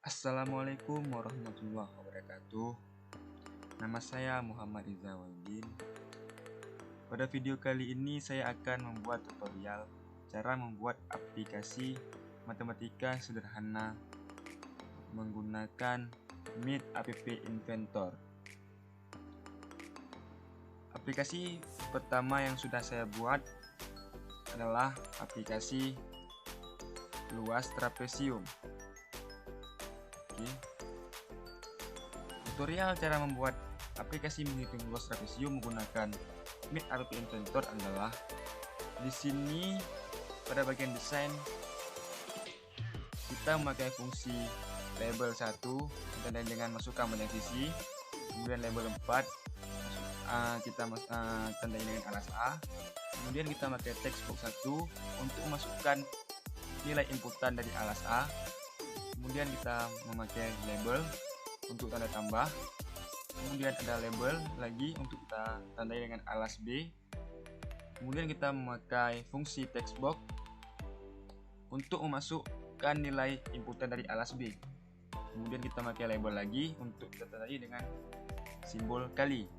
Assalamualaikum warahmatullahi wabarakatuh. Nama saya Muhammad Riza Wahidin. Pada video kali ini saya akan membuat tutorial cara membuat aplikasi matematika sederhana menggunakan Meet App Inventor. Aplikasi pertama yang sudah saya buat adalah aplikasi luas trapesium. Tutorial cara membuat aplikasi menghitung luas trapesium menggunakan Meet App Inventor adalah di sini pada bagian desain kita memakai fungsi label 1 ditandai dengan masukkan banyak sisi, kemudian label 4 kita tandai dengan alas A, kemudian kita memakai textbox 1 untuk memasukkan nilai inputan dari alas A, kemudian kita memakai label untuk tanda tambah, kemudian ada label lagi untuk kita tandai dengan alas B, kemudian kita memakai fungsi textbox untuk memasukkan nilai inputan dari alas B, kemudian kita memakai label lagi untuk kita tandai dengan simbol kali,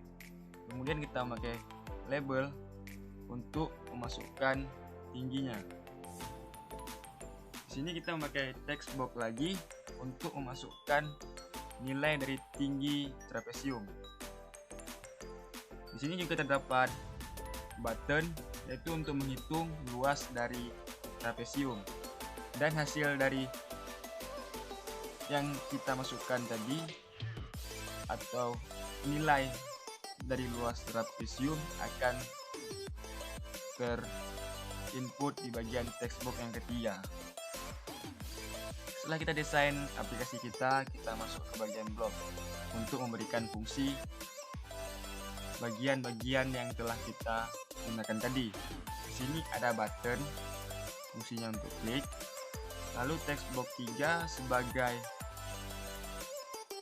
kemudian kita memakai label untuk memasukkan tingginya. Di sini kita memakai textbox lagi untuk memasukkan nilai dari tinggi trapesium. Di sini juga terdapat button yaitu untuk menghitung luas dari trapesium, dan hasil dari yang kita masukkan tadi atau nilai dari luas trapesium akan terinput di bagian textbox yang ketiga. Setelah kita desain aplikasi kita masuk ke bagian blok untuk memberikan fungsi bagian-bagian yang telah kita gunakan tadi. Di sini ada button, fungsinya untuk klik. Lalu textbox 3 sebagai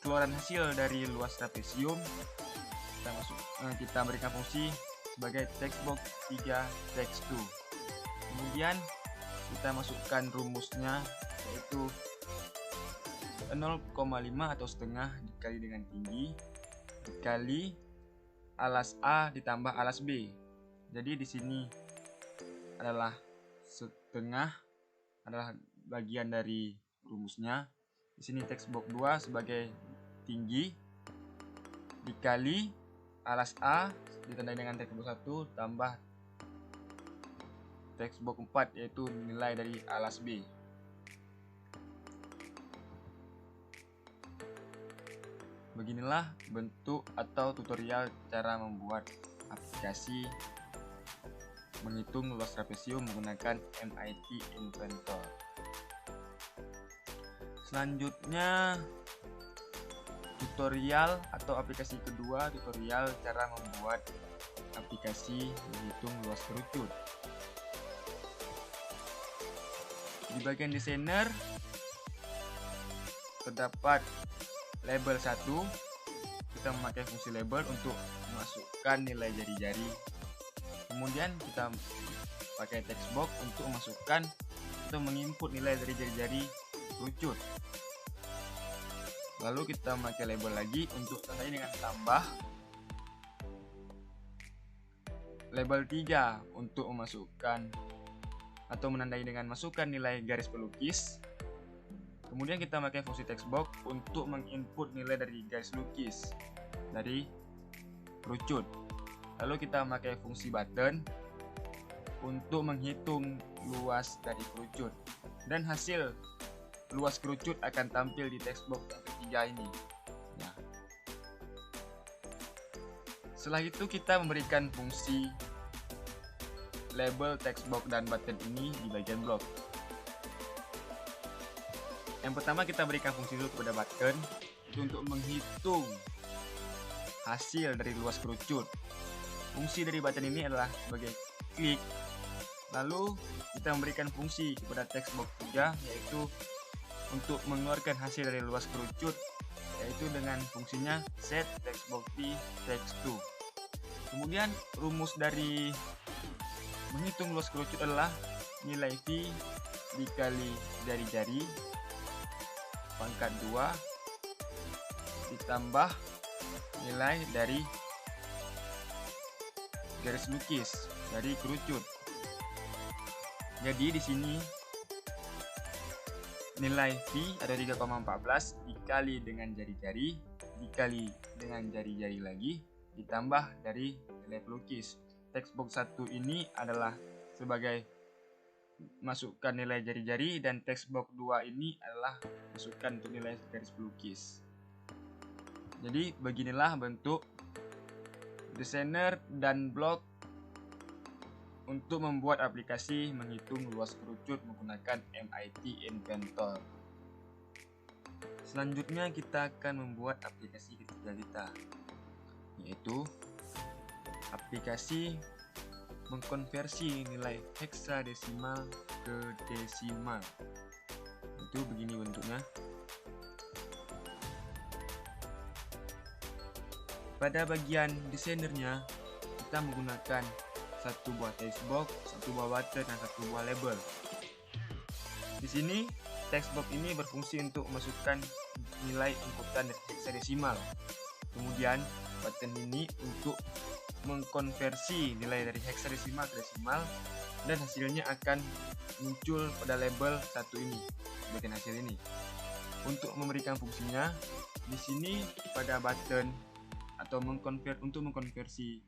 keluaran hasil dari luas trapesium. Kita berikan fungsi sebagai textbox 3 text2. Kemudian kita masukkan rumusnya, yaitu 0,5 atau setengah dikali dengan tinggi dikali alas A ditambah alas B. Jadi di sini adalah setengah adalah bagian dari rumusnya. Di sini textbox 2 sebagai tinggi dikali alas A ditandai dengan textbox 1 tambah textbox 4 yaitu nilai dari alas B. Beginilah bentuk atau tutorial cara membuat aplikasi menghitung luas trapesium menggunakan MIT Inventor. Selanjutnya tutorial atau aplikasi kedua, tutorial cara membuat aplikasi menghitung luas kerucut. Di bagian desainer terdapat label 1, kita memakai fungsi label untuk memasukkan nilai jari-jari. Kemudian kita pakai textbox untuk memasukkan atau menginput nilai dari jari-jari kerucut. Lalu kita memakai label lagi untuk tandai dengan tambah. Label 3 untuk memasukkan atau menandai dengan masukkan nilai garis pelukis. Kemudian kita pakai fungsi textbox untuk menginput nilai dari garis lukis dari kerucut. Lalu kita pakai fungsi button untuk menghitung luas dari kerucut, dan hasil luas kerucut akan tampil di textbox yang ketiga ini. Ya. Setelah itu kita memberikan fungsi label, textbox, dan button ini di bagian blok. Yang pertama kita berikan fungsi dulu kepada button itu untuk menghitung hasil dari luas kerucut. Fungsi dari button ini adalah sebagai klik. Lalu kita memberikan fungsi kepada textbox 3 yaitu untuk mengeluarkan hasil dari luas kerucut, yaitu dengan fungsinya set textbox P text2. Kemudian rumus dari menghitung luas kerucut adalah nilai V dikali jari-jari pangkat 2 ditambah nilai dari garis lukis dari kerucut. Jadi di sini nilai V ada 3,14 dikali dengan jari-jari, dikali dengan jari-jari lagi, ditambah dari nilai pelukis. Textbox 1 ini adalah sebagai masukkan nilai jari-jari, dan textbox 2 ini adalah masukkan untuk nilai garis pelukis. Jadi beginilah bentuk desainer dan blog untuk membuat aplikasi menghitung luas kerucut menggunakan MIT Inventor. Selanjutnya kita akan membuat aplikasi ketiga kita, yaitu aplikasi mengkonversi nilai heksadesimal ke desimal. Itu begini bentuknya. Pada bagian desainernya, kita menggunakan satu buah textbox, satu buah button, dan satu buah label. Di sini textbox ini berfungsi untuk memasukkan nilai inputan heksadesimal. Kemudian button ini untuk mengkonversi nilai dari heksadesimal ke desimal, dan hasilnya akan muncul pada label satu ini, bagian hasil ini. Untuk memberikan fungsinya, di sini pada button atau untuk mengkonversi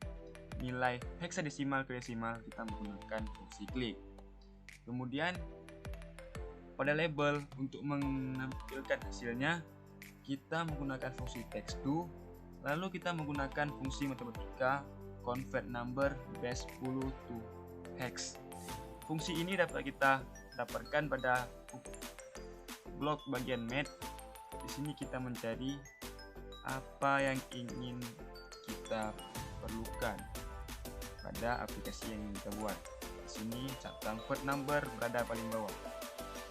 nilai heksadesimal ke desimal, kita menggunakan fungsi klik. Kemudian pada label untuk menampilkan hasilnya, kita menggunakan fungsi text to, lalu kita menggunakan fungsi matematika convert number base 10 to hex. Fungsi ini dapat kita dapatkan pada blok bagian math. Di sini kita mencari apa yang ingin kita perlukan pada aplikasi yang ingin kita buat. Di sini convert number berada paling bawah.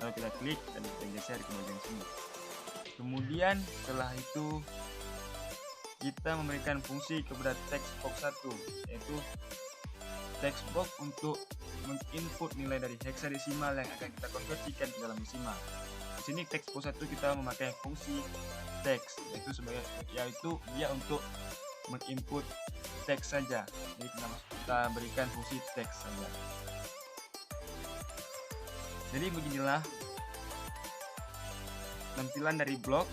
Lalu kita klik dan kita geser ke bagian sini. Kemudian setelah itu kita memberikan fungsi kepada textbox 1, yaitu textbox untuk menginput nilai dari heksadesimal yang akan kita konversikan ke dalam desimal. Di sini textbox 1 kita memakai fungsi text, yaitu dia untuk menginput teks saja. Jadi kita berikan fungsi teks saja. Jadi beginilah tampilan dari blok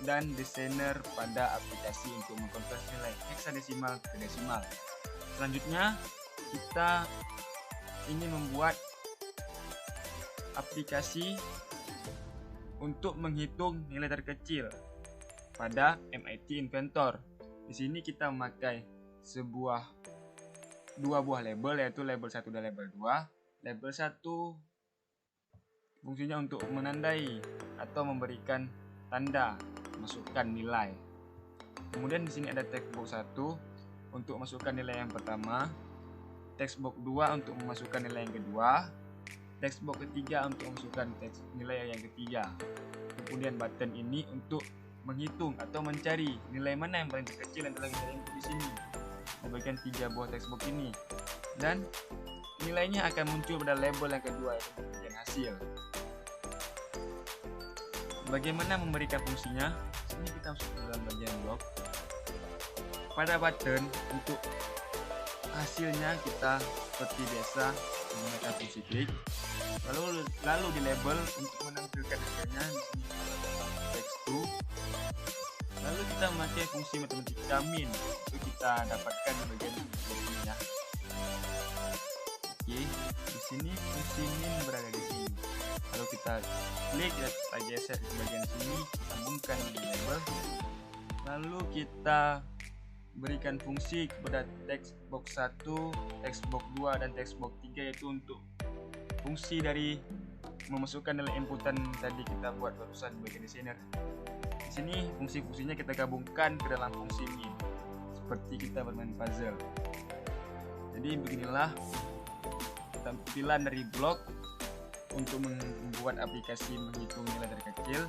dan desainer pada aplikasi untuk mengkonversi nilai heksadesimal ke desimal. Selanjutnya kita ingin membuat aplikasi untuk menghitung nilai terkecil pada MIT Inventor. Di sini kita memakai dua buah label, yaitu label 1 dan label 2. Label 1 fungsinya untuk menandai atau memberikan tanda masukkan nilai. Kemudian di sini ada textbox 1 untuk masukkan nilai yang pertama, textbox 2 untuk memasukkan nilai yang kedua, textbox ketiga untuk memasukkan nilai yang ketiga. Kemudian button ini untuk menghitung atau mencari nilai mana yang paling kecil yang telah kita input di sini di bagian 3 buah textbox ini, dan nilainya akan muncul pada label yang kedua, yaitu bagian hasil. Bagaimana memberikan fungsinya? Ini kita masuk ke dalam bagian blok. Pada button untuk hasilnya kita seperti biasa menggunakan fungsi klik. Lalu di label untuk menampilkan hasilnya di sini text to. Lalu kita memakai fungsi matematika min untuk kita dapatkan di bagian ini ya. Oke, di sini fungsi min berada di sini. Kalau kita klik dan kita geser ke bagian sini, sambungkan di label. Lalu kita berikan fungsi kepada textbox 1, textbox 2, dan textbox 3, yaitu untuk fungsi dari memasukkan nilai inputan tadi kita buat barusan di bagian desainer. Di sini fungsi-fungsinya kita gabungkan ke dalam fungsi min, seperti kita bermain puzzle. Jadi beginilah tampilan dari blok untuk membuat aplikasi menghitung nilai terkecil,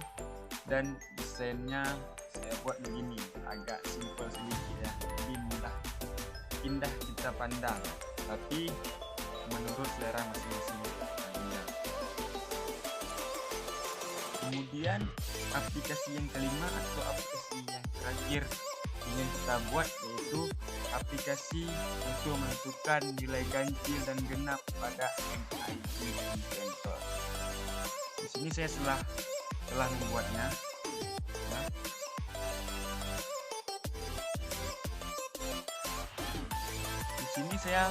dan desainnya saya buat begini, agak simple sedikit ya, jadi indah kita pandang, tapi menurut selera masing-masing. Kemudian aplikasi yang kelima atau aplikasi yang terakhir ingin kita buat yaitu aplikasi untuk menentukan nilai ganjil dan genap pada MID Inventor. Di sini saya telah membuatnya. Ya. Di sini saya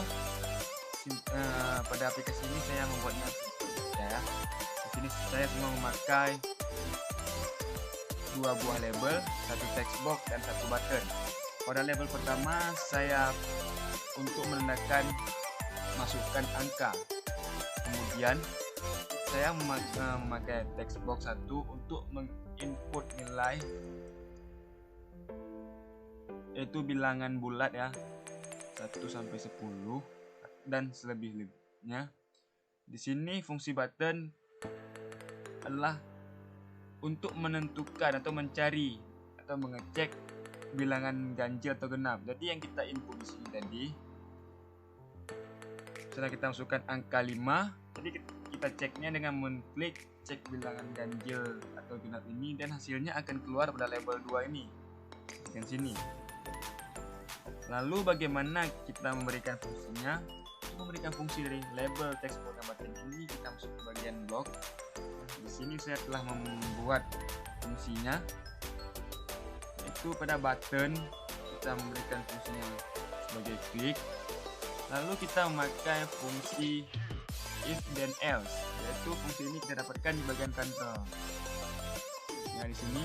pada aplikasi ini saya membuatnya ya. Di sini saya cuma memakai dua buah label, satu text box dan satu button. Pada label pertama saya untuk menandakan masukkan angka. Kemudian saya memakai text box satu untuk menginput nilai, yaitu bilangan bulat ya, 1 sampai 10 dan selebih-lebihnya. Di sini fungsi button adalah untuk menentukan atau mencari atau mengecek bilangan ganjil atau genap. Jadi yang kita input di sini tadi, setelah kita masukkan angka 5, jadi kita ceknya dengan mengklik cek bilangan ganjil atau genap ini, dan hasilnya akan keluar pada label 2 ini di sini. Lalu bagaimana kita memberikan fungsinya? Memberikan fungsi dari label text box dan button ini, kita masuk ke bagian blok. Di sini saya telah membuat fungsinya, yaitu pada button kita memberikan fungsinya sebagai klik. Lalu kita memakai fungsi if then else, yaitu fungsi ini kita dapatkan di bagian control. Nah di sini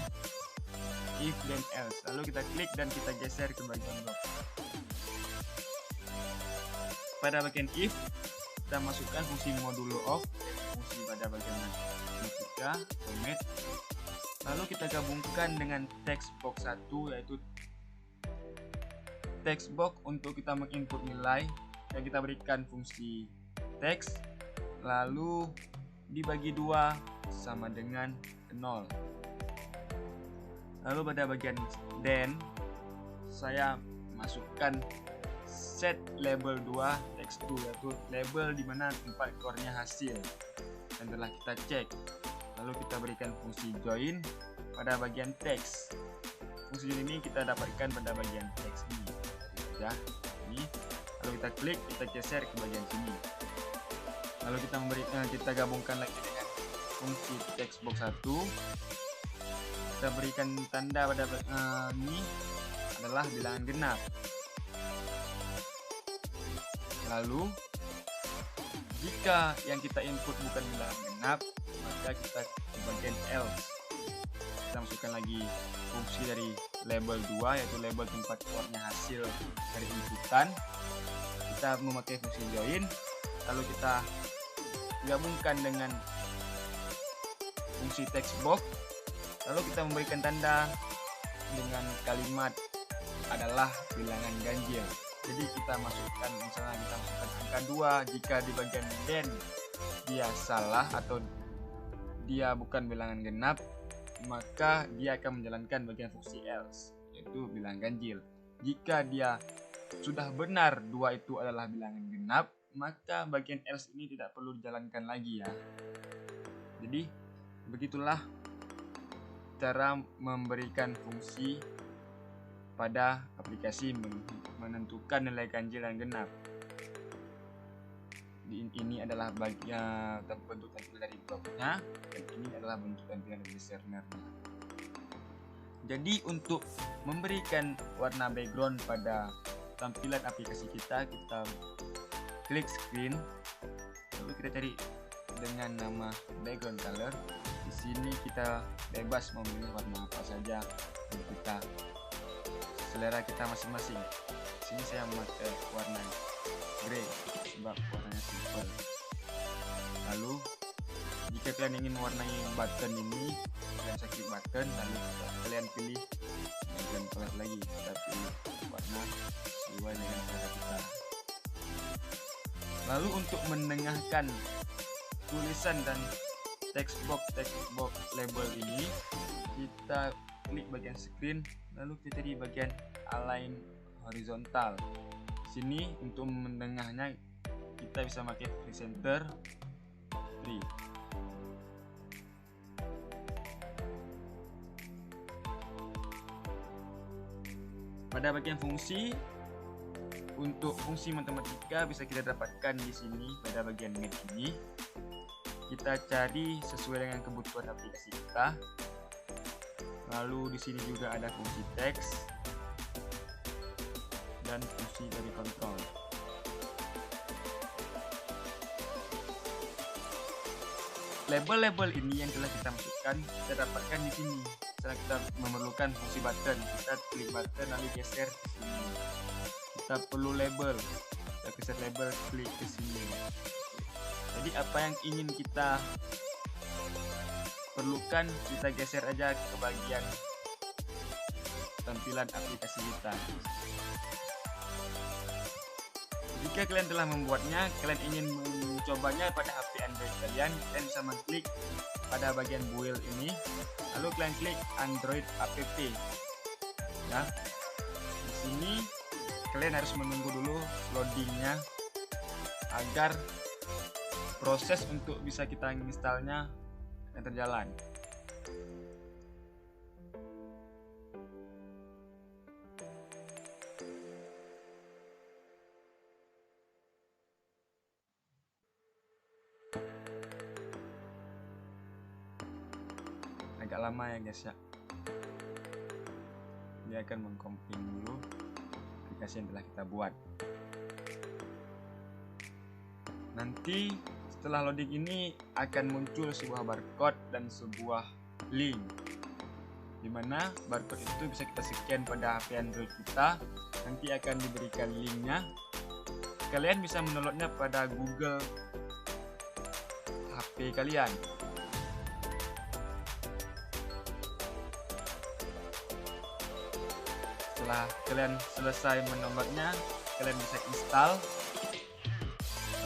if then else. Lalu kita klik dan kita geser ke bagian blok. Pada bagian if kita masukkan fungsi modulo of, fungsi pada bagian matematika, format. Lalu kita gabungkan dengan text box 1, yaitu text box untuk kita menginput nilai dan kita berikan fungsi text, lalu dibagi 2 sama dengan 0. Lalu pada bagian then saya masukkan set label 2 text 2, yaitu label di mana tempat keluarnya hasil dan telah kita cek. Lalu kita berikan fungsi join pada bagian text. Fungsi ini kita dapatkan pada bagian text ini ya, ini. Lalu kita klik, kita geser ke bagian sini. Lalu kita gabungkan lagi dengan fungsi text box 1. Kita berikan tanda pada ini adalah bilangan genap. Lalu jika yang kita input bukan bilangan genap, maka kita ke bagian else. Kita masukkan lagi fungsi dari label 2, yaitu label tempat keluarnya hasil dari inputan. Kita memakai fungsi join, lalu kita gabungkan dengan fungsi text box, lalu kita memberikan tanda dengan kalimat adalah bilangan ganjil. Jadi kita masukkan, misalnya kita masukkan angka 2, jika di bagian then dia salah atau dia bukan bilangan genap, maka dia akan menjalankan bagian fungsi else, yaitu bilangan ganjil. Jika dia sudah benar 2 itu adalah bilangan genap, maka bagian else ini tidak perlu dijalankan lagi ya. Jadi begitulah cara memberikan fungsi pada aplikasi menentukan nilai ganjil dan genap. Ini adalah bagian bentuk tampil dari bloknya, dan ini adalah bentuk tampilan dari discernernya. Jadi untuk memberikan warna background pada tampilan aplikasi kita klik screen, lalu kita cari dengan nama background color. Di sini kita bebas memilih warna apa saja yang kita selera kita masing-masing. Sini saya memakai warna grey sebab warnanya simple. Lalu jika kalian ingin warnai button ini, kalian bisa klik button, lalu kalian pilih background color lagi, kita pilih warna sesuai dengan selera kita. Lalu untuk menengahkan tulisan dan text box label ini, kita klik bagian screen, lalu kita di bagian align horizontal. Sini untuk menengahnya kita bisa pakai presenter 3. Pada bagian fungsi, untuk fungsi matematika bisa kita dapatkan di sini pada bagian main ini. Kita cari sesuai dengan kebutuhan aplikasi kita. Lalu di sini juga ada fungsi teks dan fungsi dari kontrol. Label-label ini yang telah kita masukkan kita dapatkan di sini. Setelah kita memerlukan fungsi button, kita klik button lalu geser ke sini. Kita perlu label, kita geser label, klik ke sini. Jadi apa yang ingin kita perlukan kita geser aja ke bagian tampilan aplikasi kita. Jika kalian telah membuatnya, kalian ingin mencobanya pada HP Android kalian bisa mengklik pada bagian build ini, lalu kalian klik Android app. Ya, di sini kalian harus menunggu dulu loadingnya agar proses untuk bisa kita installnya akan terjalan. Agak lama ya guys ya. Dia akan mengcompile dulu aplikasi yang telah kita buat. Nanti setelah loading ini akan muncul sebuah barcode dan sebuah link, dimana barcode itu bisa kita scan pada HP Android kita. Nanti akan diberikan linknya. Kalian bisa mendownloadnya pada Google HP kalian. Setelah kalian selesai mendownloadnya, kalian bisa install,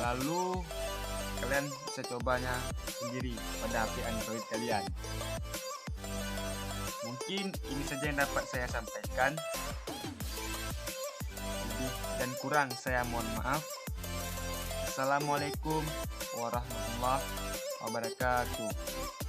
lalu kalian bisa cobanya sendiri pada HP Android kalian. Mungkin ini saja yang dapat saya sampaikan. Lebih dan kurang saya mohon maaf. Assalamualaikum warahmatullahi wabarakatuh.